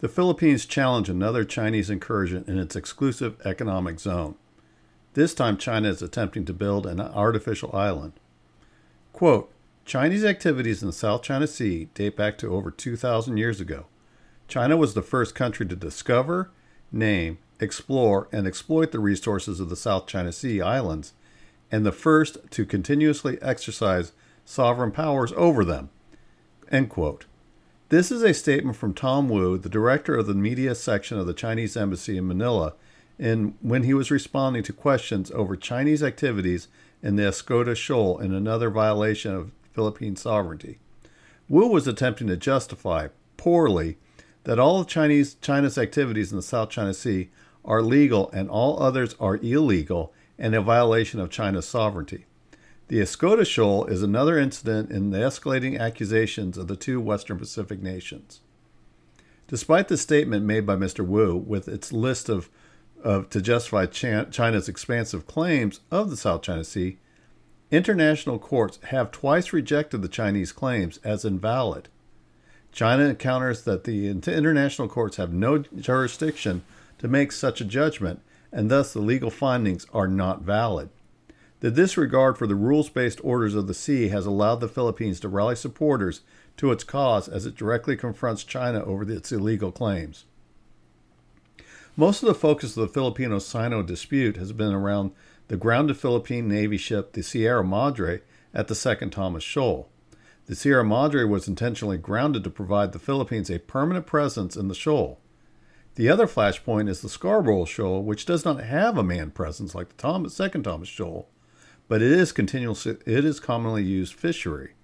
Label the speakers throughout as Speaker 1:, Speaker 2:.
Speaker 1: The Philippines challenge another Chinese incursion in its exclusive economic zone. This time China is attempting to build an artificial island. Quote, Chinese activities in the South China Sea date back to over 2,000 years ago. China was the first country to discover, name, explore, and exploit the resources of the South China Sea islands, and the first to continuously exercise sovereign powers over them. End quote. This is a statement from Tom Wu, the director of the media section of the Chinese embassy in Manila, when he was responding to questions over Chinese activities in the Escoda Shoal and another violation of Philippine sovereignty. Wu was attempting to justify, poorly, that all of China's activities in the South China Sea are legal and all others are illegal and a violation of China's sovereignty. The Escoda Shoal is another incident in the escalating accusations of the two Western Pacific nations. Despite the statement made by Mr. Wu with its list to justify China's expansive claims of the South China Sea, international courts have twice rejected the Chinese claims as invalid. China counters that the international courts have no jurisdiction to make such a judgment, and thus the legal findings are not valid. The disregard for the rules-based orders of the sea has allowed the Philippines to rally supporters to its cause as it directly confronts China over its illegal claims. Most of the focus of the Filipino-Sino dispute has been around the grounded Philippine Navy ship, the Sierra Madre, at the Second Thomas Shoal. The Sierra Madre was intentionally grounded to provide the Philippines a permanent presence in the shoal. The other flashpoint is the Scarborough Shoal, which does not have a manned presence like the Second Thomas Shoal, but it is commonly used fishery.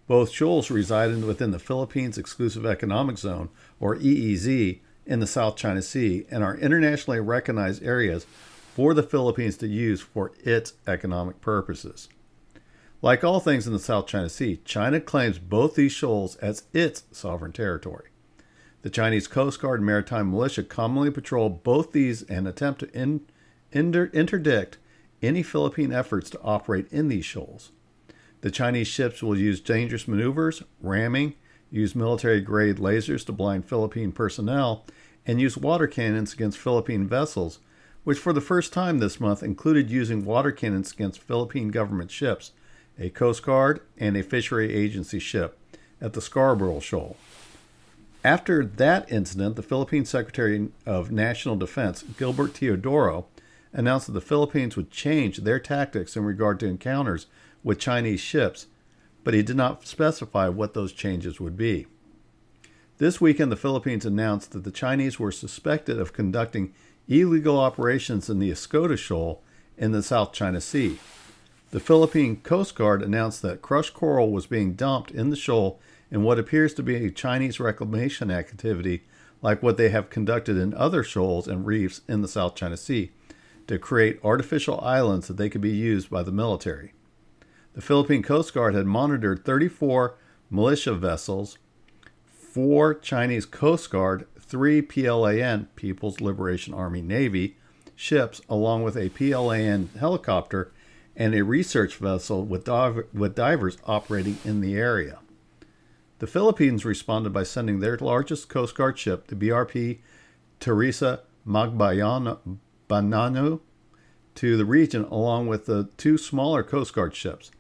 Speaker 1: Both shoals reside within the Philippines Exclusive Economic Zone, or EEZ, in the South China Sea, and are internationally recognized areas for the Philippines to use for its economic purposes. Like all things in the South China Sea, China claims both these shoals as its sovereign territory. The Chinese Coast Guard and Maritime Militia commonly patrol both these and attempt to interdict any Philippine efforts to operate in these shoals. The Chinese ships will use dangerous maneuvers, ramming, use military-grade lasers to blind Philippine personnel, and use water cannons against Philippine vessels, which for the first time this month included using water cannons against Philippine government ships, a Coast Guard, and a fishery agency ship at the Scarborough Shoal. After that incident, the Philippine Secretary of National Defense, Gilbert Teodoro, announced that the Philippines would change their tactics in regard to encounters with Chinese ships, but he did not specify what those changes would be. This weekend, the Philippines announced that the Chinese were suspected of conducting illegal operations in the Escoda Shoal in the South China Sea. The Philippine Coast Guard announced that crushed coral was being dumped in the shoal in what appears to be a Chinese reclamation activity like what they have conducted in other shoals and reefs in the South China Sea to create artificial islands that they could be used by the military. The Philippine Coast Guard had monitored 34 militia vessels, 4 Chinese Coast Guard, 3 PLAN, People's Liberation Army Navy, ships, along with a PLAN helicopter and a research vessel with divers operating in the area. The Philippines responded by sending their largest Coast Guard ship, the BRP Teresa Magbanano, to the region along with the 2 smaller Coast Guard ships.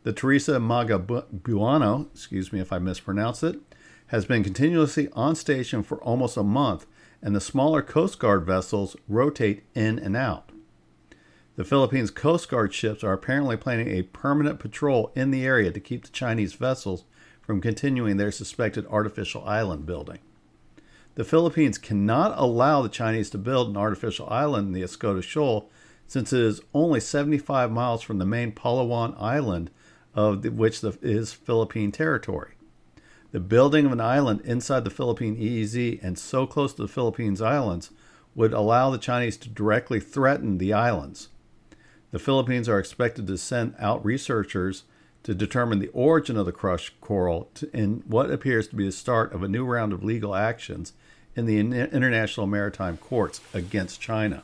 Speaker 1: The Teresa Magabuano, excuse me if I mispronounce it, has been continuously on station for almost a month, and the smaller Coast Guard vessels rotate in and out. The Philippines Coast Guard ships are apparently planning a permanent patrol in the area to keep the Chinese vessels from continuing their suspected artificial island building. The Philippines cannot allow the Chinese to build an artificial island in the Escoda Shoal since it is only 75 miles from the main Palawan Island, of which is Philippine territory. The building of an island inside the Philippine EEZ and so close to the Philippines Islands would allow the Chinese to directly threaten the islands. The Philippines are expected to send out researchers to determine the origin of the crushed coral in what appears to be the start of a new round of legal actions in the international maritime courts against China.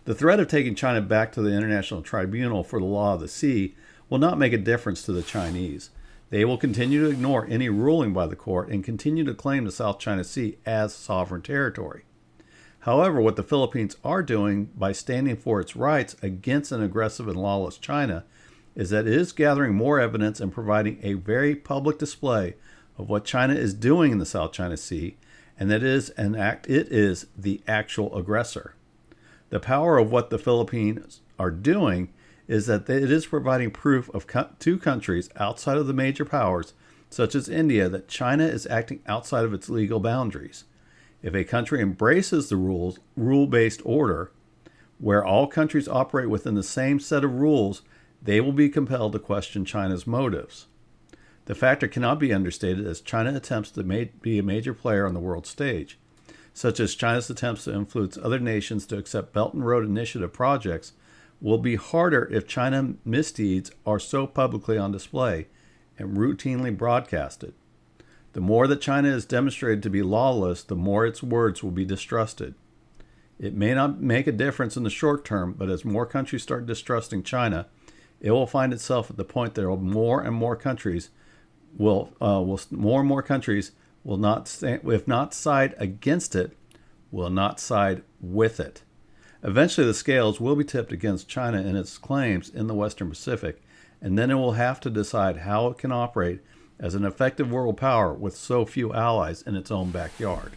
Speaker 1: The threat of taking China back to the International Tribunal for the Law of the Sea will not make a difference to the Chinese. They will continue to ignore any ruling by the court and continue to claim the South China Sea as sovereign territory. However, what the Philippines are doing by standing for its rights against an aggressive and lawless China is that it is gathering more evidence and providing a very public display of what China is doing in the South China Sea, and that it is the actual aggressor. The power of what the Philippines are doing is that it is providing proof of two countries outside of the major powers, such as India, that China is acting outside of its legal boundaries. If a country embraces the rule-based order, where all countries operate within the same set of rules, they will be compelled to question China's motives. The factor cannot be understated as China attempts to be a major player on the world stage, such as China's attempts to influence other nations to accept Belt and Road Initiative projects, will be harder if China misdeeds are so publicly on display and routinely broadcasted. The more that China is demonstrated to be lawless, the more its words will be distrusted. It may not make a difference in the short term, but as more countries start distrusting China, it will find itself at the point that more and more countries will not stand, if not side against it, will not side with it. Eventually, the scales will be tipped against China and its claims in the Western Pacific, and then it will have to decide how it can operate as an effective world power with so few allies in its own backyard.